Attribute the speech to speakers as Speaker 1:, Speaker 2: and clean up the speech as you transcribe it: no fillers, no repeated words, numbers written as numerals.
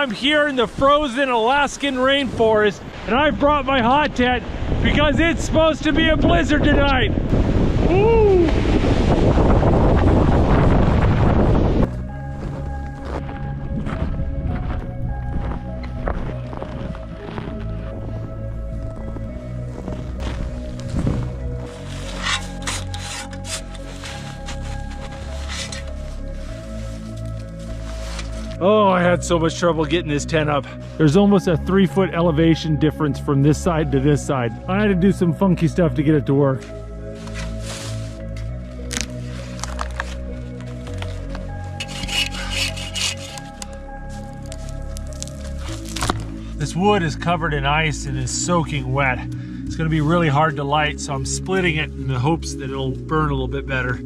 Speaker 1: I'm here in the frozen Alaskan rainforest, and I've brought my hot tent because it's supposed to be a blizzard tonight. Woo! Oh, I had so much trouble getting this tent up. There's almost a 3-foot elevation difference from this side to this side. I had to do some funky stuff to get it to work. This wood is covered in ice and is soaking wet. It's gonna be really hard to light, so I'm splitting it in the hopes that it'll burn a little bit better.